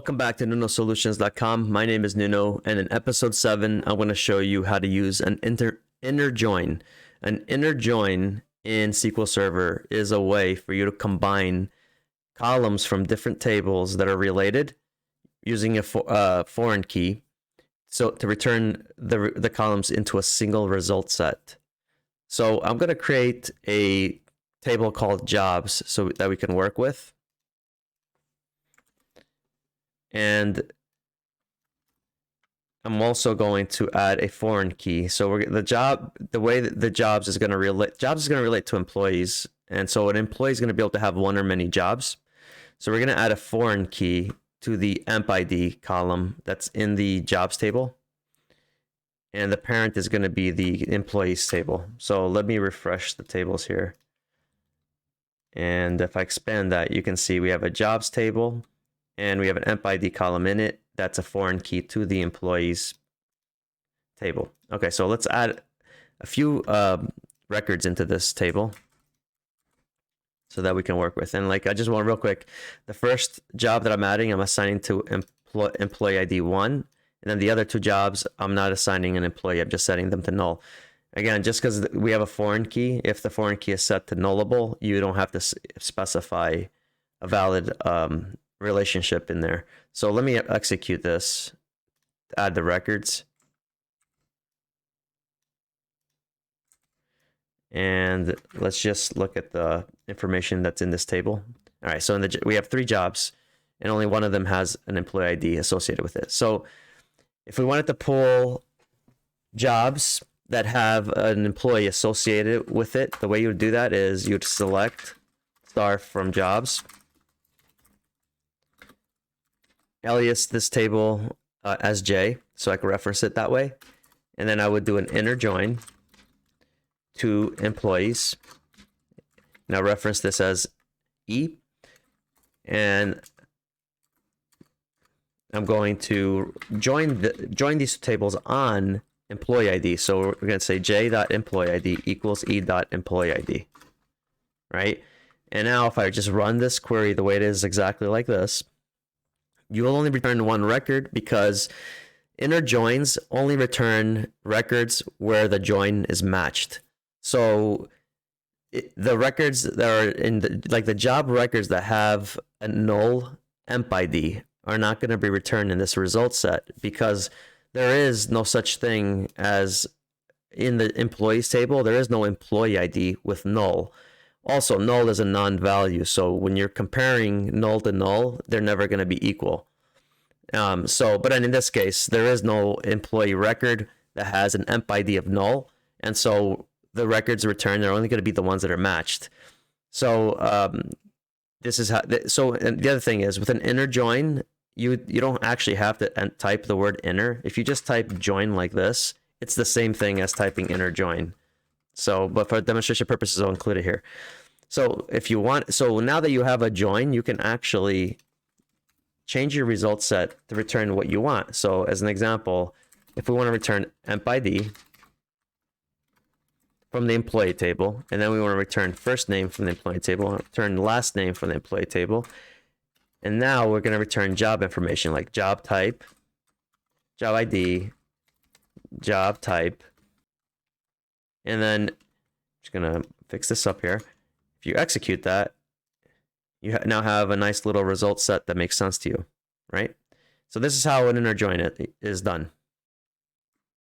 Welcome back to NunoSolutions.com. My name is Nuno, and in episode 7, I'm going to show you how to use an inner join. An inner join in SQL Server is a way for you to combine columns from different tables that are related using a foreign key, so to return the columns into a single result set. So I'm going to create a table called jobs so that we can work with. And I'm also going to add a foreign key. So the way that the jobs is going to relate to employees, and so an employee is going to be able to have one or many jobs. So we're going to add a foreign key to the emp ID column that's in the jobs table, and the parent is going to be the employees table. So let me refresh the tables here, and if I expand that, you can see we have a jobs table. And we have an emp ID column in it. That's a foreign key to the employees table. Okay, so let's add a few records into this table so that we can work with. And I just want real quick, the first job that I'm adding, I'm assigning to employee ID 1. And then the other two jobs, I'm not assigning an employee. I'm just setting them to null. Again, just because we have a foreign key, if the foreign key is set to nullable, you don't have to specify a valid relationship in there. So let me execute this, add the records, and let's just look at the information that's in this table. All right, so we have 3 jobs, and only one of them has an employee ID associated with it. So if we wanted to pull jobs that have an employee associated with it, the way you would do that is you'd select star from jobs, alias this table as J, so I can reference it that way. And then I would do an inner join to employees. Now reference this as E. And I'm going to join these tables on employee ID. So we're going to say j.employee ID equals e.employee ID, right? And now if I just run this query the way it is exactly like this, you will only return one record because inner joins only return records where the join is matched. So the records that are in the job records that have a null emp ID are not going to be returned in this result set because there is no such thing as in the employees table. There is no employee ID with null. Also, null is a non-value, so when you're comparing null to null, they're never going to be equal. But in this case, there is no employee record that has an emp ID of null, and so the records returned are only going to be the ones that are matched. So this is how. And the other thing is, with an inner join, you don't actually have to type the word inner. If you just type join like this, it's the same thing as typing inner join. So, but for demonstration purposes, I'll include it here. So if you want, so now that you have a join, you can actually change your result set to return what you want. So as an example, if we want to return emp ID from the employee table, and then we want to return first name from the employee table, return last name from the employee table, and now we're going to return job information like job type, job ID, job type. And then I'm just going to fix this up here. If you execute that, you now have a nice little result set that makes sense to you, right? So this is how an inner join is done.